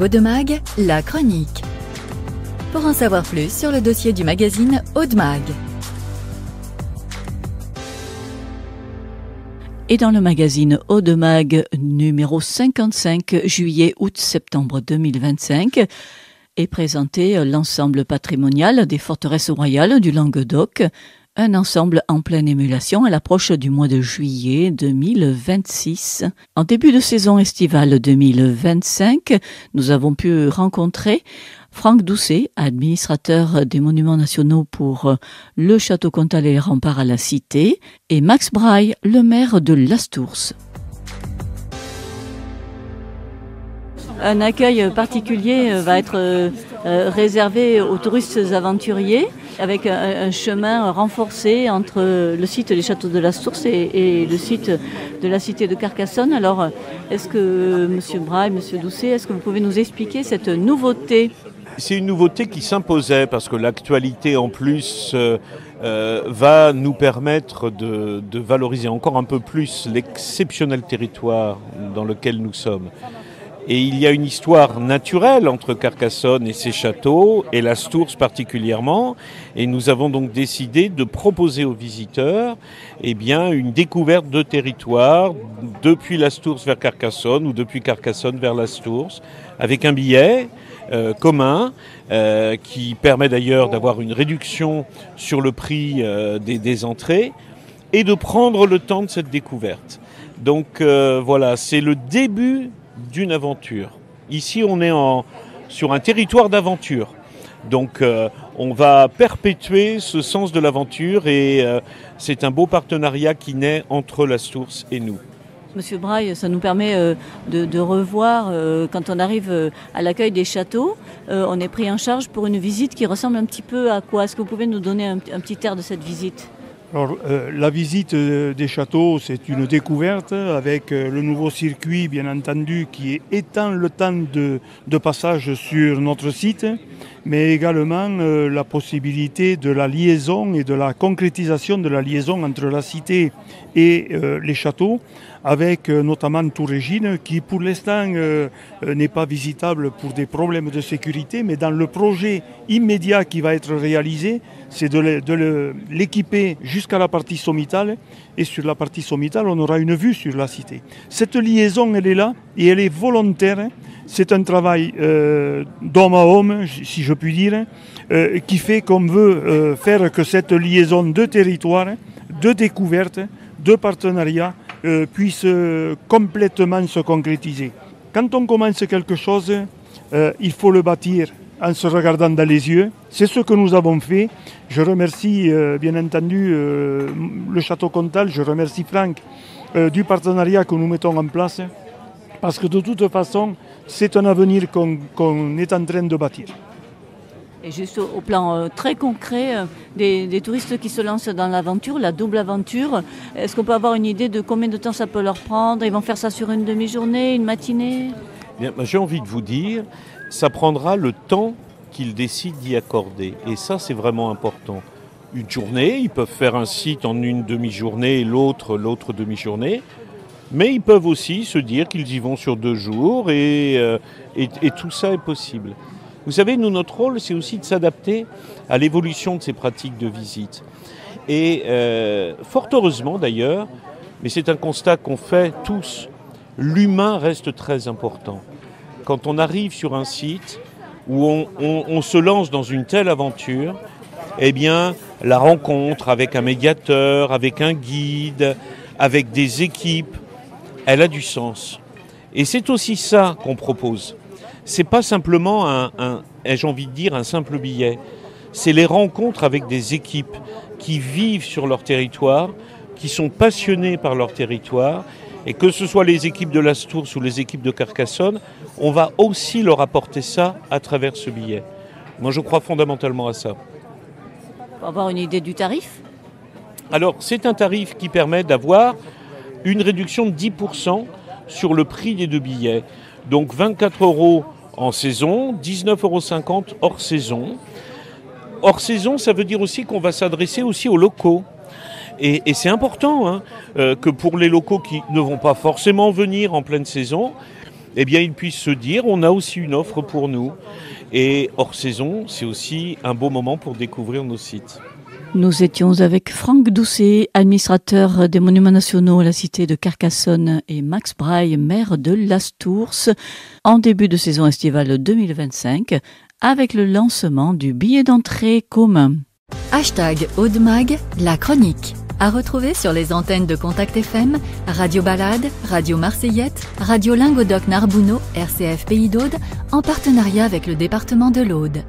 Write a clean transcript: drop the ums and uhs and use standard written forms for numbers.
#Audemag, la chronique. Pour en savoir plus sur le dossier du magazine Audemag. Et dans le magazine Audemag numéro 55, juillet-août-septembre 2025, est présenté l'ensemble patrimonial des forteresses royales du Languedoc, un ensemble en pleine émulation à l'approche du mois de juillet 2026. En début de saison estivale 2025, nous avons pu rencontrer Franck Doucet, administrateur des monuments nationaux pour le Château Comtal et les remparts à la Cité, et Max Braille, le maire de Lastours. Un accueil particulier va être réservé aux touristes aventuriers, avec un chemin renforcé entre le site des châteaux de Lastours et le site de la cité de Carcassonne. Alors, est-ce que, M. Braille, M. Doucet, est-ce que vous pouvez nous expliquer cette nouveauté ? C'est une nouveauté qui s'imposait parce que l'actualité en plus va nous permettre de valoriser encore un peu plus l'exceptionnel territoire dans lequel nous sommes. Et il y a une histoire naturelle entre Carcassonne et ses châteaux, et Lastours particulièrement. Et nous avons donc décidé de proposer aux visiteurs une découverte de territoire depuis Lastours vers Carcassonne ou depuis Carcassonne vers Lastours, avec un billet commun qui permet d'ailleurs d'avoir une réduction sur le prix des entrées et de prendre le temps de cette découverte. Donc voilà, c'est le début d'une aventure. Ici, on est sur un territoire d'aventure. Donc, on va perpétuer ce sens de l'aventure et c'est un beau partenariat qui naît entre Lastours et nous. Monsieur Braille, ça nous permet de revoir, quand on arrive à l'accueil des châteaux, on est pris en charge pour une visite qui ressemble un petit peu à quoi ? Est-ce que vous pouvez nous donner un petit air de cette visite ? Alors, la visite des châteaux, c'est une découverte avec le nouveau circuit, bien entendu, qui étend le temps de passage sur notre site, mais également la possibilité de la liaison et de la concrétisation de la liaison entre la cité et les châteaux, avec notamment Tour-Régine, qui pour l'instant n'est pas visitable pour des problèmes de sécurité, mais dans le projet immédiat qui va être réalisé, c'est de l'équiper jusqu'à la partie sommitale, et sur la partie sommitale, on aura une vue sur la cité. Cette liaison, elle est là, et elle est volontaire. C'est un travail d'homme à homme, si je puis dire, qui fait qu'on veut faire que cette liaison de territoire, de découverte, de partenariat, puisse complètement se concrétiser. Quand on commence quelque chose, il faut le bâtir en se regardant dans les yeux. C'est ce que nous avons fait. Je remercie bien entendu le Château Comtal, je remercie Franck du partenariat que nous mettons en place, parce que de toute façon, c'est un avenir qu'on est en train de bâtir. Et juste au plan très concret, des touristes qui se lancent dans l'aventure, la double aventure, est-ce qu'on peut avoir une idée de combien de temps ça peut leur prendre ? Ils vont faire ça sur une demi-journée, une matinée ? Bien, j'ai envie de vous dire, ça prendra le temps qu'ils décident d'y accorder. Et ça, c'est vraiment important. Une journée, ils peuvent faire un site en une demi-journée et l'autre demi-journée. Mais ils peuvent aussi se dire qu'ils y vont sur 2 jours et tout ça est possible. Vous savez, nous, notre rôle, c'est aussi de s'adapter à l'évolution de ces pratiques de visite. Et fort heureusement d'ailleurs, mais c'est un constat qu'on fait tous, l'humain reste très important. Quand on arrive sur un site où on se lance dans une telle aventure, la rencontre avec un médiateur, avec un guide, avec des équipes, elle a du sens. Et c'est aussi ça qu'on propose. C'est pas simplement un simple billet. C'est les rencontres avec des équipes qui vivent sur leur territoire, qui sont passionnées par leur territoire. Et que ce soit les équipes de Lastours ou les équipes de Carcassonne, on va aussi leur apporter ça à travers ce billet. Moi, je crois fondamentalement à ça. Pour avoir une idée du tarif ? Alors, c'est un tarif qui permet d'avoir une réduction de 10% sur le prix des 2 billets. Donc 24 € en saison, 19,50 € hors saison. Hors saison, ça veut dire aussi qu'on va s'adresser aussi aux locaux. Et c'est important que pour les locaux qui ne vont pas forcément venir en pleine saison, eh bien, ils puissent se dire on a aussi une offre pour nous. Et hors saison, c'est aussi un beau moment pour découvrir nos sites. Nous étions avec Franck Doucet, administrateur des Monuments Nationaux à la cité de Carcassonne, et Max Braille, maire de Lastours, en début de saison estivale 2025, avec le lancement du billet d'entrée commun. #Audemag, la chronique. À retrouver sur les antennes de Contact FM, Radio Balade, Radio Marseillette, Radio Lingodoc Narbonneau, RCF Pays d'Aude, en partenariat avec le département de l'Aude.